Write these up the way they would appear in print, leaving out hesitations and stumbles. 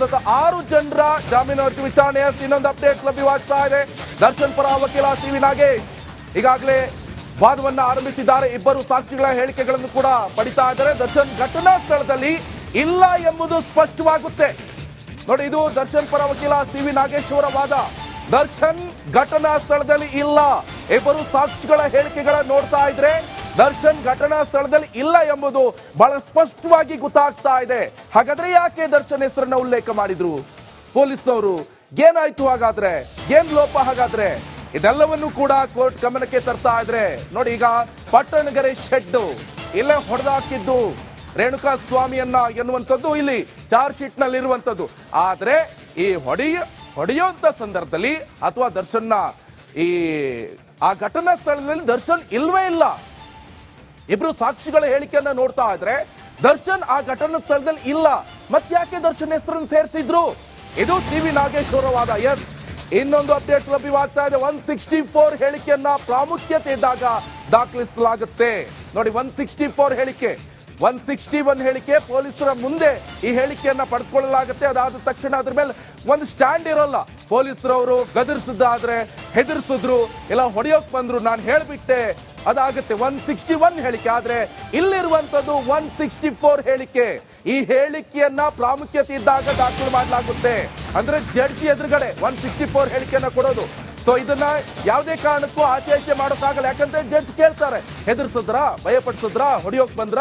ಸತತ 6 ಜನರ ಜಾಮೀನು ಅರ್ಜಿ ವಿಚಾರಣೆ ಇನ್ನೊಂದು ಅಪ್ಡೇಟ್ ಲಭ್ಯವಾಗ್ತಾ ಇದೆ. ದರ್ಶನ್ ಪರ ವಕೀಲ ಸಿ.ವಿ. ನಾಗೇಶ್ ಈಗಾಗಲೇ ವಾದವನ್ನ ಆರಂಭಿಸಿದ್ದಾರೆ. ಇಬ್ಬರು ಸಾಕ್ಷಿಗಳ ಹೇಳಿಕೆಗಳನ್ನು ಕೂಡ ಪಡಿತಾ ಇದ್ದಾರೆ. ದರ್ಶನ್ ಘಟನಾ ಸ್ಥಳದಲ್ಲಿ ಇಲ್ಲ ಎಂಬುದು ಸ್ಪಷ್ಟವಾಗುತ್ತೆ. ನೋಡಿ, ಇದು ದರ್ಶನ್ ಪರ ವಕೀಲ ಸಿ.ವಿ. ನಾಗೇಶ್ ಅವರ ವಾದ. ದರ್ಶನ್ ಘಟನಾ ಸ್ಥಳದಲ್ಲಿ ಇಲ್ಲ. ಇಬ್ಬರು ಸಾಕ್ಷಿಗಳ ಹೇಳಿಕೆಗಳನ್ನ ನೋಡ್ತಾ ಇದ್ರೆ ದರ್ಶನ್ ಘಟನಾ ಸ್ಥಳದಲ್ಲಿ ಇಲ್ಲ ಎಂಬುದು ಬಹಳ ಸ್ಪಷ್ಟವಾಗಿ ಗೊತ್ತಾಗ್ತಾ ಇದೆ. ಹಾಗಾದ್ರೆ ಯಾಕೆ ದರ್ಶನ್ ಹೆಸರನ್ನ ಉಲ್ಲೇಖ ಮಾಡಿದ್ರು ಪೊಲೀಸ್ನವರು? ಏನಾಯ್ತು ಹಾಗಾದ್ರೆ? ಏನ್ ಲೋಪ ಹಾಗಾದ್ರೆ? ಇದೆಲ್ಲವನ್ನು ಕೂಡ ಕೋರ್ಟ್ ಗಮನಕ್ಕೆ ತರ್ತಾ ಇದ್ರೆ ನೋಡಿ, ಈಗ ಪಟ್ಟಣಗೆರೆ ಶೆಡ್ ಇಲ್ಲೇ ಹೊಡೆದಾಕಿದ್ದು ರೇಣುಕಾ ಸ್ವಾಮಿಯನ್ನ ಎನ್ನುವಂಥದ್ದು ಇಲ್ಲಿ ಚಾರ್ಜ್ ಶೀಟ್ ನಲ್ಲಿ ಇರುವಂತದ್ದು. ಆದ್ರೆ ಈ ಹೊಡೆಯುವಂತ ಸಂದರ್ಭದಲ್ಲಿ ಅಥವಾ ದರ್ಶನ್ನ ಆ ಘಟನಾ ಸ್ಥಳದಲ್ಲಿ ದರ್ಶನ್ ಇಲ್ವೇ ಇಲ್ಲ. ಇಬ್ರು ಸಾಕ್ಷಿಗಳ ಹೇಳಿಕೆಯನ್ನ ನೋಡ್ತಾ ಇದ್ರೆ ದರ್ಶನ್ ಆ ಘಟನಾ ಸ್ಥಳದಲ್ಲಿ ಇಲ್ಲ. ಯಾಕೆ ದರ್ಶನ್ ಹೆಸರನ್ನು ಸೇರಿಸಿದ್ರು? ಇದು ಸಿ.ವಿ. ನಾಗೇಶ್ ಅವರ ವಾದ. ಎಸ್, ಇನ್ನೊಂದು ಅಪ್ಡೇಟ್ ಲಭ್ಯವಾಗ್ತಾ ಇದೆ. 164 ಹೇಳಿಕೆಯನ್ನ ಪ್ರಾಮುಖ್ಯತೆ ಇದ್ದಾಗ ದಾಖಲಿಸಲಾಗುತ್ತೆ. ನೋಡಿ, 164 ಹೇಳಿಕೆ, 161 ಹೇಳಿಕೆ ಪೊಲೀಸರ ಮುಂದೆ ಈ ಹೇಳಿಕೆಯನ್ನ ಪಡೆದುಕೊಳ್ಳಲಾಗುತ್ತೆ. ಅದಾದ ತಕ್ಷಣ ಅದ್ರ ಮೇಲೆ ಒಂದು ಸ್ಟ್ಯಾಂಡ್ ಇರೋಲ್ಲ. ಪೊಲೀಸರವರು ಗದರಿಸಿದ್ದಾದ್ರೆ ಹೆದರ್ಸಿದ್ರು, ಇಲ್ಲ ಹೊಡೆಯೋಕ್ ಬಂದ್ರು, ನಾನು ಹೇಳ್ಬಿಟ್ಟೆ, ಅದಾಗುತ್ತೆ 161 ಹೇಳಿಕೆ. ಆದ್ರೆ ಇಲ್ಲಿರುವಂತದ್ದು 164 ಹೇಳಿಕೆ. ಈ ಹೇಳಿಕೆಯನ್ನ ಪ್ರಾಮುಖ್ಯತೆ ಇದ್ದಾಗ ದಾಖಲು ಮಾಡಲಾಗುತ್ತೆ. ಅಂದ್ರೆ ಜಡ್ಜಿ ಎದುರುಗಡೆ 164 ಹೇಳಿಕೆಯನ್ನ ಕೊಡೋದು. ಸೊ ಇದನ್ನ ಯಾವುದೇ ಕಾರಣಕ್ಕೂ ಆಚೆ ಮಾಡೋಕ್ಕಾಗಲ್ಲ. ಯಾಕಂದ್ರೆ ಜಡ್ಜ್ ಕೇಳ್ತಾರೆ, ಹೆದರ್ಸಿದ್ರ, ಭಯಪಡಿಸಿದ್ರ, ಹೊಡೆಯೋಕ್ ಬಂದ್ರ,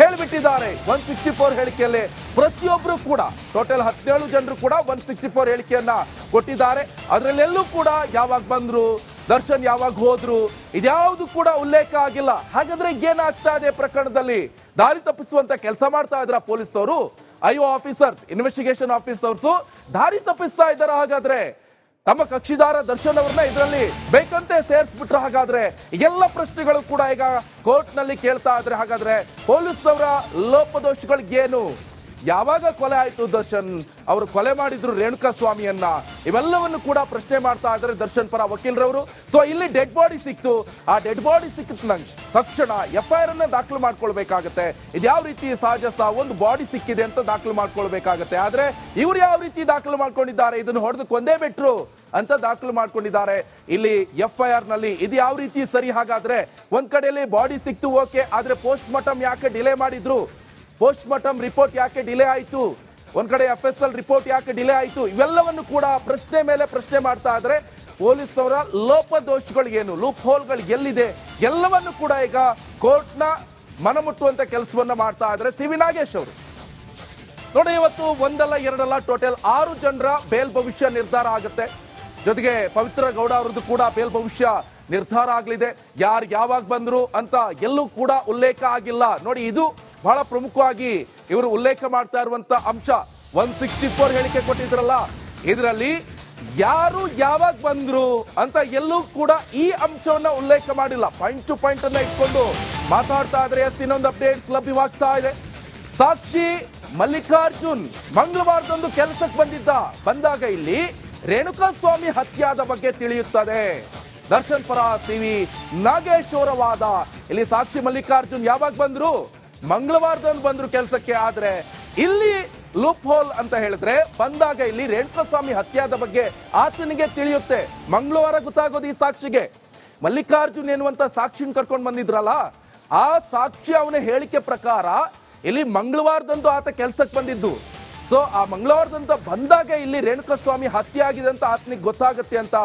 ಹೇಳಿಬಿಟ್ಟಿದ್ದಾರೆ. 164 ಹೇಳಿಕೆಯಲ್ಲಿ ಪ್ರತಿಯೊಬ್ರು ಕೂಡ ಟೋಟಲ್ 17 ಜನರು ಕೂಡ 164 ಹೇಳಿಕೆಯನ್ನ ಕೊಟ್ಟಿದ್ದಾರೆ. ಅದರಲ್ಲೆಲ್ಲೂ ಕೂಡ ಯಾವಾಗ ಬಂದ್ರು, ದರ್ಶನ್ ಯಾವಾಗ ಹೋದ್ರು, ಇದ್ಯಾವುದು ಕೂಡ ಉಲ್ಲೇಖ ಆಗಿಲ್ಲ. ಹಾಗಾದ್ರೆ ಏನಾಗ್ತಾ ಇದೆ ಪ್ರಕರಣದಲ್ಲಿ? ದಾರಿ ತಪ್ಪಿಸುವಂತ ಕೆಲಸ ಮಾಡ್ತಾ ಇದ್ರ ಪೊಲೀಸರು, ಐಒ ಆಫೀಸರ್ಸ್, ಇನ್ವೆಸ್ಟಿಗೇಷನ್ ಆಫೀಸರ್ಸ್ ದಾರಿ ತಪ್ಪಿಸ್ತಾ ಇದ್ದಾರ? ಹಾಗಾದ್ರೆ ತಮ್ಮ ಕಕ್ಷಿದಾರ ದರ್ಶನ್ ಅವರನ್ನ ಇದರಲ್ಲಿ ಬೇಕಂತೆ ಸೇರಿಸ್ಬಿಟ್ರ? ಹಾಗಾದ್ರೆ ಎಲ್ಲ ಪ್ರಶ್ನೆಗಳು ಕೂಡ ಈಗ ಕೋರ್ಟ್ ನಲ್ಲಿ ಕೇಳ್ತಾ ಇದ್ರೆ ಹಾಗಾದ್ರೆ ಪೊಲೀಸ್ ಅವರ ಲೋಪದೋಷಗಳಿಗೇನು? ಯಾವಾಗ ಕೊಲೆ ಆಯ್ತು? ದರ್ಶನ್ ಅವರು ಕೊಲೆ ಮಾಡಿದ್ರು ರೇಣುಕಾ ಸ್ವಾಮಿಯನ್ನ? ಇವೆಲ್ಲವನ್ನು ಕೂಡ ಪ್ರಶ್ನೆ ಮಾಡ್ತಾ ಇದ್ದಾರೆ ದರ್ಶನ್ ಪರ ವಕೀಲರವರು. ಸೊ ಇಲ್ಲಿ ಡೆಡ್ ಬಾಡಿ ಸಿಕ್ತು. ಆ ಡೆಡ್ ಬಾಡಿ ಸಿಕ್ಕಿದ ತಕ್ಷಣ FIR ಅನ್ನ ದಾಖಲು ಮಾಡ್ಕೊಳ್ಬೇಕಾಗತ್ತೆ. ಇದ್ಯಾವ ರೀತಿ ಸಹಜ ಸಾವು? ಒಂದು ಬಾಡಿ ಸಿಕ್ಕಿದೆ ಅಂತ ದಾಖಲು ಮಾಡ್ಕೊಳ್ಬೇಕಾಗತ್ತೆ. ಆದ್ರೆ ಇವ್ರು ಯಾವ ರೀತಿ ದಾಖಲು ಮಾಡ್ಕೊಂಡಿದ್ದಾರೆ? ಇದನ್ನು ಹೊಡೆದು ಕೊಂದೇ ಬಿಟ್ರು ಅಂತ ದಾಖಲು ಮಾಡ್ಕೊಂಡಿದ್ದಾರೆ ಇಲ್ಲಿ FIR ನಲ್ಲಿ. ಇದು ಯಾವ ರೀತಿ ಸರಿ? ಹಾಗಾದ್ರೆ ಒಂದ್ ಕಡೆಯಲ್ಲಿ ಬಾಡಿ ಸಿಕ್ತು, ಓಕೆ, ಆದ್ರೆ ಪೋಸ್ಟ್ ಮಾರ್ಟಮ್ ಯಾಕೆ ಡಿಲೇ ಮಾಡಿದ್ರು? ಪೋಸ್ಟ್ ಮಾರ್ಟಮ್ ರಿಪೋರ್ಟ್ ಯಾಕೆ ಡಿಲೇ ಆಯ್ತು? ಒಂದ್ ಕಡೆ FSL ರಿಪೋರ್ಟ್ ಯಾಕೆ ಡಿಲೇ ಆಯ್ತು? ಇವೆಲ್ಲವನ್ನು ಕೂಡ ಪ್ರಶ್ನೆ ಮೇಲೆ ಪ್ರಶ್ನೆ ಮಾಡ್ತಾ ಇದ್ರೆ ಪೊಲೀಸ್ ಅವರ ಲೋಪದೋಷಗಳು ಏನು, ಲೂಪ್ ಹೋಲ್ಗಳು ಎಲ್ಲಿದೆ, ಎಲ್ಲವನ್ನು ಕೂಡ ಈಗ ಕೋರ್ಟ್ ನ ಮನಮುಟ್ಟುವಂತ ಕೆಲಸವನ್ನ ಮಾಡ್ತಾ ಇದ್ದಾರೆ ಸಿ.ವಿ. ನಾಗೇಶ್ ಅವರು. ನೋಡಿ, ಇವತ್ತು ಒಂದಲ್ಲ ಎರಡಲ್ಲ ಟೋಟಲ್ 6 ಜನರ ಬೇಲ್ ಭವಿಷ್ಯ ನಿರ್ಧಾರ ಆಗುತ್ತೆ. ಜೊತೆಗೆ ಪವಿತ್ರ ಗೌಡ ಅವರದ್ದು ಕೂಡ ಬೇಲ್ ಭವಿಷ್ಯ ನಿರ್ಧಾರ ಆಗಲಿದೆ. ಯಾರು ಯಾವಾಗ ಬಂದ್ರು ಅಂತ ಎಲ್ಲೂ ಕೂಡ ಉಲ್ಲೇಖ ಆಗಿಲ್ಲ. ನೋಡಿ, ಇದು ಬಹಳ ಪ್ರಮುಖವಾಗಿ ಇವರು ಉಲ್ಲೇಖ ಮಾಡ್ತಾ ಇರುವಂತ ಅಂಶ. 164 ಹೇಳಿಕೆ ಕೊಟ್ಟಿದ್ರಲ್ಲ, ಇದರಲ್ಲಿ ಯಾರು ಯಾವಾಗ ಬಂದ್ರು ಅಂತ ಎಲ್ಲೂ ಕೂಡ ಈ ಅಂಶವನ್ನ ಉಲ್ಲೇಖ ಮಾಡಿಲ್ಲ. ಪಾಯಿಂಟ್ ಟು ಪಾಯಿಂಟ್ ಅನ್ನ ಇಟ್ಕೊಂಡು ಮಾತಾಡ್ತಾ ಇದ್ರೆ ಇನ್ನೊಂದು ಅಪ್ಡೇಟ್ಸ್ ಲಭ್ಯವಾಗ್ತಾ ಇದೆ. ಸಾಕ್ಷಿ ಮಲ್ಲಿಕಾರ್ಜುನ್ ಮಂಗಳವಾರದಂದು ಕೆಲಸಕ್ಕೆ ಬಂದಾಗ ಇಲ್ಲಿ ರೇಣುಕಾ ಸ್ವಾಮಿ ಹತ್ಯಾದ ಬಗ್ಗೆ ತಿಳಿಯುತ್ತದೆ. ದರ್ಶನ್ ಪರ ಸಿ.ವಿ. ನಾಗೇಶ್ ಅವರ ವಾದ. ಇಲ್ಲಿ ಸಾಕ್ಷಿ ಮಲ್ಲಿಕಾರ್ಜುನ್ ಯಾವಾಗ ಬಂದ್ರು? ಮಂಗಳವಾರದಂದು ಬಂದ್ರು ಕೆಲಸಕ್ಕೆ. ಆದ್ರೆ ಇಲ್ಲಿ ಲೂಪ್ ಹೋಲ್ ಅಂತ ಹೇಳಿದ್ರೆ ಬಂದಾಗ ಇಲ್ಲಿ ರೇಣುಕಾ ಸ್ವಾಮಿ ಹತ್ಯಾದ ಬಗ್ಗೆ ಆತನಿಗೆ ತಿಳಿಯುತ್ತೆ. ಮಂಗಳವಾರ ಗೊತ್ತಾಗೋದು ಈ ಸಾಕ್ಷಿಗೆ. ಮಲ್ಲಿಕಾರ್ಜುನ್ ಎನ್ನುವಂತ ಸಾಕ್ಷಿನ ಕರ್ಕೊಂಡು ಬಂದಿದ್ರಲ್ಲ, ಆ ಸಾಕ್ಷಿ ಅವನ ಹೇಳಿಕೆ ಪ್ರಕಾರ ಇಲ್ಲಿ ಮಂಗಳವಾರದಂದು ಆತ ಕೆಲಸಕ್ಕೆ ಬಂದಿದ್ದು. ಸೊ ಆ ಮಂಗಳವಾರದಂತ ಬಂದಾಗ ಇಲ್ಲಿ ರೇಣುಕಾ ಸ್ವಾಮಿ ಹತ್ಯೆ ಆಗಿದೆ ಅಂತ ಆತನಿಗೆ ಗೊತ್ತಾಗುತ್ತೆ ಅಂತ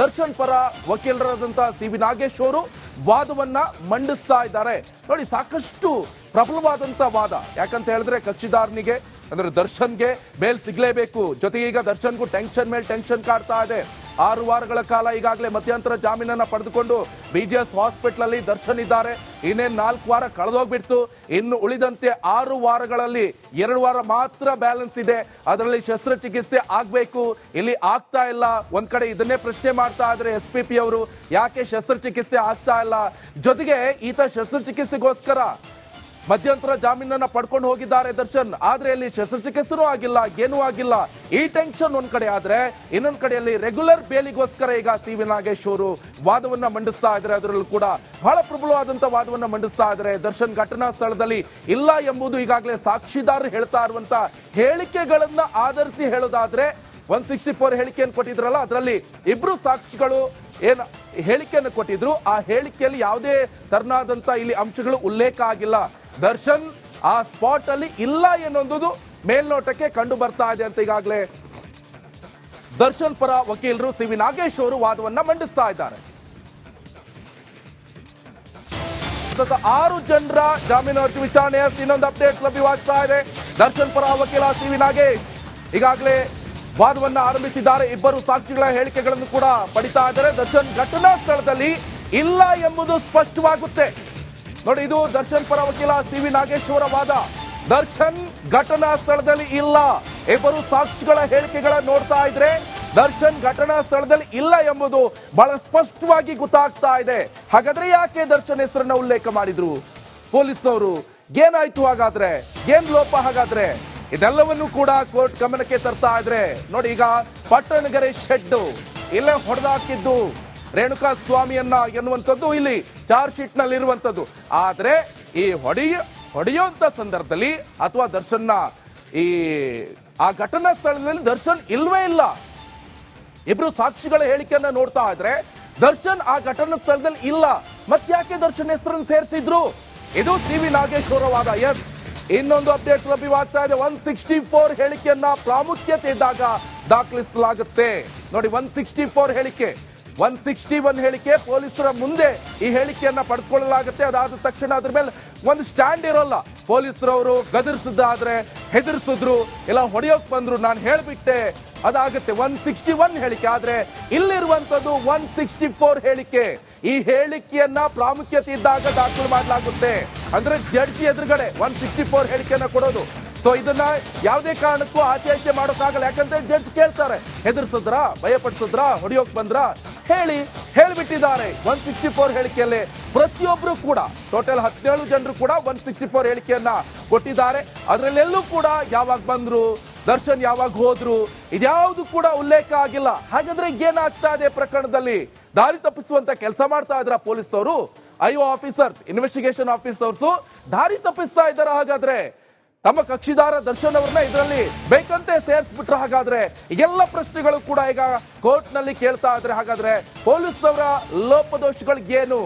ದರ್ಶನ್ ಪರ ವಕೀಲರಾದಂತ ಸಿ.ವಿ. ನಾಗೇಶ್ ಅವರು ವಾದವನ್ನ ಮಂಡಿಸ್ತಾ ಇದ್ದಾರೆ. ನೋಡಿ, ಸಾಕಷ್ಟು ಪ್ರಬಲವಾದಂತ ವಾದ. ಯಾಕಂತ ಹೇಳಿದ್ರೆ ಕಕ್ಷಿದಾರನಿಗೆ ಅಂದ್ರೆ ದರ್ಶನ್ಗೆ ಬೇಲ್ ಸಿಗ್ಲೇಬೇಕು. ಜೊತೆಗೆ ಈಗ ದರ್ಶನ್ಗೂ ಟೆನ್ಷನ್ ಮೇಲೆ ಟೆನ್ಷನ್ ಕಾಡ್ತಾ ಇದೆ. 6 ವಾರಗಳ ಕಾಲ ಈಗಾಗಲೇ ಮಧ್ಯಂತರ ಜಾಮೀನನ್ನ ಪಡೆದುಕೊಂಡು BGS ಹಾಸ್ಪಿಟಲ್ ಅಲ್ಲಿ ದರ್ಶನ್ ಇದ್ದಾರೆ. ಇನ್ನೇನು 4 ವಾರ ಕಳೆದೋಗ್ಬಿಡ್ತು. ಇನ್ನು ಉಳಿದಂತೆ 6 ವಾರಗಳಲ್ಲಿ 2 ವಾರ ಮಾತ್ರ ಬ್ಯಾಲೆನ್ಸ್ ಇದೆ. ಅದರಲ್ಲಿ ಶಸ್ತ್ರಚಿಕಿತ್ಸೆ ಆಗ್ಬೇಕು, ಇಲ್ಲಿ ಆಗ್ತಾ ಇಲ್ಲ. ಒಂದ್ ಕಡೆ ಇದನ್ನೇ ಪ್ರಶ್ನೆ ಮಾಡ್ತಾ ಇದ್ರೆ SPP ಅವರು, ಯಾಕೆ ಶಸ್ತ್ರಚಿಕಿತ್ಸೆ ಆಗ್ತಾ ಇಲ್ಲ? ಜೊತೆಗೆ ಈತ ಶಸ್ತ್ರಚಿಕಿತ್ಸೆಗೋಸ್ಕರ ಮಧ್ಯಂತರ ಜಾಮೀನನ್ನ ಪಡ್ಕೊಂಡು ಹೋಗಿದ್ದಾರೆ ದರ್ಶನ್. ಆದ್ರೆ ಇಲ್ಲಿ ಶಸ್ತ್ರಚಿಕಿತ್ಸೆನೂ ಆಗಿಲ್ಲ, ಏನೂ ಆಗಿಲ್ಲ. ಈ ಟೆನ್ಷನ್ ಒಂದ್ ಕಡೆ ಆದ್ರೆ, ಇನ್ನೊಂದ್ ಕಡೆಯಲ್ಲಿ ರೆಗ್ಯುಲರ್ ಬೇಲಿಗೋಸ್ಕರ ಈಗ ಸಿ.ವಿ. ನಾಗೇಶ್ ಅವರು ವಾದವನ್ನ ಮಂಡಿಸ್ತಾ ಇದ್ದಾರೆ. ಅದರಲ್ಲೂ ಕೂಡ ಬಹಳ ಪ್ರಬಲವಾದಂತ ವಾದವನ್ನ ಮಂಡಿಸ್ತಾ ಇದ್ದಾರೆ. ದರ್ಶನ್ ಘಟನಾ ಸ್ಥಳದಲ್ಲಿ ಇಲ್ಲ ಎಂಬುದು ಈಗಾಗಲೇ ಸಾಕ್ಷಿದಾರರು ಹೇಳ್ತಾ ಇರುವಂತ ಹೇಳಿಕೆಗಳನ್ನ ಆಧರಿಸಿ ಹೇಳೋದಾದ್ರೆ 164 ಹೇಳಿಕೆಯನ್ನು ಕೊಟ್ಟಿದ್ರಲ್ಲ, ಅದರಲ್ಲಿ ಇಬ್ರು ಸಾಕ್ಷಿಗಳು ಏನ್ ಹೇಳಿಕೆಯನ್ನು ಕೊಟ್ಟಿದ್ರು. ಆ ಹೇಳಿಕೆಯಲ್ಲಿ ಯಾವುದೇ ತರನಾದಂತ ಇಲ್ಲಿ ಅಂಶಗಳು ಉಲ್ಲೇಖ ಆಗಿಲ್ಲ. ದರ್ಶನ್ ಆ ಸ್ಪಾಟ್ ಅಲ್ಲಿ ಇಲ್ಲ ಎನ್ನುವುದು ಮೇಲ್ನೋಟಕ್ಕೆ ಕಂಡು ಬರ್ತಾ ಇದೆ ಅಂತ ಈಗಾಗಲೇ ದರ್ಶನ್ ಪರ ವಕೀಲರು ಸಿ.ವಿ. ನಾಗೇಶ್ ಅವರು ವಾದವನ್ನ ಮಂಡಿಸ್ತಾ ಇದ್ದಾರೆ. 6 ಜನರ ಜಾಮೀನು ಅರ್ಜಿ ವಿಚಾರಣೆಯ ಇನ್ನೊಂದು ಅಪ್ಡೇಟ್ ಲಭ್ಯವಾಗ್ತಾ ಇದೆ. ದರ್ಶನ್ ಪರ ವಕೀಲ ಸಿ.ವಿ. ನಾಗೇಶ್ ಈಗಾಗಲೇ ವಾದವನ್ನ ಆರಂಭಿಸಿದ್ದಾರೆ. ಇಬ್ಬರು ಸಾಕ್ಷಿಗಳ ಹೇಳಿಕೆಗಳನ್ನು ಕೂಡ ಪಡಿತಾ ಇದ್ದಾರೆ. ದರ್ಶನ್ ಘಟನಾ ಸ್ಥಳದಲ್ಲಿ ಇಲ್ಲ ಎಂಬುದು ಸ್ಪಷ್ಟವಾಗುತ್ತೆ. ನೋಡಿ, ಇದು ದರ್ಶನ್ ಪರ ವಕೀಲ ಸಿ.ವಿ. ನಾಗೇಶ್ ಅವರ ವಾದ. ದರ್ಶನ್ ಘಟನಾ ಸ್ಥಳದಲ್ಲಿ ಇಲ್ಲ. ಇಬ್ಬರು ಸಾಕ್ಷಿಗಳ ಹೇಳಿಕೆಗಳ ನೋಡ್ತಾ ಇದ್ರೆ ದರ್ಶನ್ ಘಟನಾ ಸ್ಥಳದಲ್ಲಿ ಇಲ್ಲ ಎಂಬುದು ಬಹಳ ಸ್ಪಷ್ಟವಾಗಿ ಗೊತ್ತಾಗ್ತಾ ಇದೆ. ಹಾಗಾದ್ರೆ ಯಾಕೆ ದರ್ಶನ್ ಹೆಸರನ್ನ ಉಲ್ಲೇಖ ಮಾಡಿದ್ರು ಪೊಲೀಸ್ನವರು? ಏನಾಯ್ತು ಹಾಗಾದ್ರೆ? ಏನ್ ಲೋಪ ಹಾಗಾದ್ರೆ? ಇದೆಲ್ಲವನ್ನು ಕೂಡ ಕೋರ್ಟ್ ಗಮನಕ್ಕೆ ತರ್ತಾ ಇದ್ರೆ ನೋಡಿ, ಈಗ ಪಟ್ಟಣಗೆರೆ ಶೆಡ್ ಇಲ್ಲೇ ಹೊಡೆದಾಕಿದ್ದು ರೇಣುಕಾ ಸ್ವಾಮಿಯನ್ನ ಎನ್ನುವಂಥದ್ದು ಇಲ್ಲಿ ಚಾರ್ಜ್ ಶೀಟ್ ನಲ್ಲಿ ಇರುವಂತದ್ದು. ಆದ್ರೆ ಈ ಹೊಡೆಯುವಂತ ಸಂದರ್ಭದಲ್ಲಿ ಅಥವಾ ದರ್ಶನ್ನ ಆ ಘಟನಾ ಸ್ಥಳದಲ್ಲಿ ದರ್ಶನ್ ಇಲ್ವೇ ಇಲ್ಲ. ಇಬ್ರು ಸಾಕ್ಷಿಗಳ ಹೇಳಿಕೆಯನ್ನ ನೋಡ್ತಾ ಇದ್ರೆ ದರ್ಶನ್ ಆ ಘಟನಾ ಸ್ಥಳದಲ್ಲಿ ಇಲ್ಲ. ಮತ್ತ್ಯಾಕೆ ದರ್ಶನ್ ಹೆಸರನ್ನು ಸೇರಿಸಿದ್ರು? ಇದು ಸಿ.ವಿ. ನಾಗೇಶ್ ಅವರ ವಾದ. ಎಸ್, ಇನ್ನೊಂದು ಅಪ್ಡೇಟ್ ಲಭ್ಯವಾಗ್ತಾ ಇದೆ. 164 ಹೇಳಿಕೆಯನ್ನ ಪ್ರಾಮುಖ್ಯತೆ ಇದ್ದಾಗ ದಾಖಲಿಸಲಾಗುತ್ತೆ. ನೋಡಿ, 164 ಹೇಳಿಕೆ, 161 ಹೇಳಿಕೆ ಪೊಲೀಸರ ಮುಂದೆ ಈ ಹೇಳಿಕೆಯನ್ನ ಪಡೆದುಕೊಳ್ಳಲಾಗುತ್ತೆ. ಅದಾದ ತಕ್ಷಣ ಅದ್ರ ಮೇಲೆ ಒಂದು ಸ್ಟ್ಯಾಂಡ್ ಇರೋಲ್ಲ. ಪೊಲೀಸರವರು ಗದರಿಸಿದ್ದಾದ್ರೆ ಹೆದರ್ಸಿದ್ರು, ಇಲ್ಲ ಹೊಡೆಯೋಕ್ ಬಂದ್ರು, ನಾನು ಹೇಳ್ಬಿಟ್ಟೆ, ಅದಾಗುತ್ತೆ 161 ಹೇಳಿಕೆ. ಆದ್ರೆ ಇಲ್ಲಿರುವಂತದ್ದು 164 ಹೇಳಿಕೆ. ಈ ಹೇಳಿಕೆಯನ್ನ ಪ್ರಾಮುಖ್ಯತೆ ಇದ್ದಾಗ ದಾಖಲು ಮಾಡಲಾಗುತ್ತೆ. ಅಂದ್ರೆ ಜಡ್ಜಿ ಎದುರುಗಡೆ 164 ಹೇಳಿಕೆಯನ್ನ ಕೊಡೋದು. ಸೊ ಇದನ್ನ ಯಾವುದೇ ಕಾರಣಕ್ಕೂ ಆಚೆ ಮಾಡೋಕ್ಕಾಗಲ್ಲ. ಯಾಕಂದ್ರೆ ಜಡ್ಜ್ ಕೇಳ್ತಾರೆ, ಹೆದರ್ಸಿದ್ರ, ಭಯಪಡಿಸಿದ್ರ, ಹೊಡೆಯೋಕ್ ಬಂದ್ರ, ಹೇಳಿಬಿಟ್ಟಿದ್ದಾರೆ. 164 ಹೇಳಿಕೆಯಲ್ಲಿ ಪ್ರತಿಯೊಬ್ರು ಕೂಡ ಟೋಟಲ್ 17 ಜನರು ಕೂಡ 164 ಹೇಳಿಕೆಯನ್ನ ಕೊಟ್ಟಿದ್ದಾರೆ. ಅದರಲ್ಲೆಲ್ಲೂ ಕೂಡ ಯಾವಾಗ ಬಂದ್ರು, ದರ್ಶನ್ ಯಾವಾಗ ಹೋದ್ರು, ಇದ್ಯಾವುದು ಕೂಡ ಉಲ್ಲೇಖ ಆಗಿಲ್ಲ. ಹಾಗಾದ್ರೆ ಏನಾಗ್ತಾ ಇದೆ ಪ್ರಕರಣದಲ್ಲಿ? ದಾರಿ ತಪ್ಪಿಸುವಂತ ಕೆಲಸ ಮಾಡ್ತಾ ಇದ್ರ ಪೊಲೀಸರು, ಐಒ ಆಫೀಸರ್ಸ್, ಇನ್ವೆಸ್ಟಿಗೇಷನ್ ಆಫೀಸರ್ಸ್ ದಾರಿ ತಪ್ಪಿಸ್ತಾ ಇದ್ದಾರ? ಹಾಗಾದ್ರೆ ತಮ್ಮ ಕಕ್ಷಿದಾರ ದರ್ಶನ್ ಅವ್ರನ್ನ ಇದರಲ್ಲಿ ಬೇಕಂತೆ ಸೇರಿಸ್ಬಿಟ್ರೆ ಹಾಗಾದ್ರೆ ಎಲ್ಲ ಪ್ರಶ್ನೆಗಳು ಕೂಡ ಈಗ ಕೋರ್ಟ್ ನಲ್ಲಿ ಕೇಳ್ತಾ ಇದ್ರೆ ಹಾಗಾದ್ರೆ ಪೊಲೀಸರ ಲೋಪದೋಷಗಳಿಗೇನು?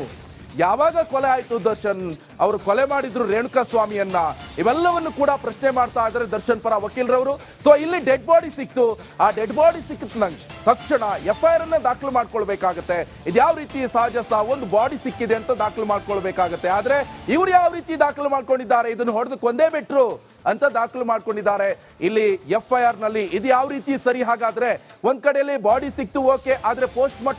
ಯಾವಾಗ ಕೊಲೆ ಆಯ್ತು? ದರ್ಶನ್ ಅವರು ಕೊಲೆ ಮಾಡಿದ್ರು ರೇಣುಕಾ ಸ್ವಾಮಿಯನ್ನ, ಇವೆಲ್ಲವನ್ನು ಕೂಡ ಪ್ರಶ್ನೆ ಮಾಡ್ತಾ ಇದ್ದಾರೆ ದರ್ಶನ್ ಪರ ವಕೀಲರವರು. ಸೊ ಇಲ್ಲಿ ಡೆಡ್ ಬಾಡಿ ಸಿಕ್ತು. ಆ ಡೆಡ್ ಬಾಡಿ ಸಿಕ್ಕಿದ ತಕ್ಷಣ FIR ಅನ್ನ ದಾಖಲು ಮಾಡ್ಕೊಳ್ಬೇಕಾಗತ್ತೆ. ಇದ್ಯಾವ ರೀತಿ ಸಹಜ ಸಾವು, ಒಂದು ಬಾಡಿ ಸಿಕ್ಕಿದೆ ಅಂತ ದಾಖಲು ಮಾಡ್ಕೊಳ್ಬೇಕಾಗತ್ತೆ. ಆದ್ರೆ ಇವ್ರು ಯಾವ ರೀತಿ ದಾಖಲು ಮಾಡ್ಕೊಂಡಿದ್ದಾರೆ? ಇದನ್ನು ಹೊಡೆದು ಕೊಂದೇ ಬಿಟ್ರು ಅಂತ ದಾಖಲು ಮಾಡ್ಕೊಂಡಿದ್ದಾರೆ ಇಲ್ಲಿ FIR ನಲ್ಲಿ. ಇದು ಯಾವ ರೀತಿ ಸರಿ? ಹಾಗಾದ್ರೆ ಒಂದ್ ಕಡೆಯಲ್ಲಿ ಬಾಡಿ ಸಿಕ್ತು, ಓಕೆ, ಆದ್ರೆ ಪೋಸ್ಟ್ ಮಾರ್ಟಮ್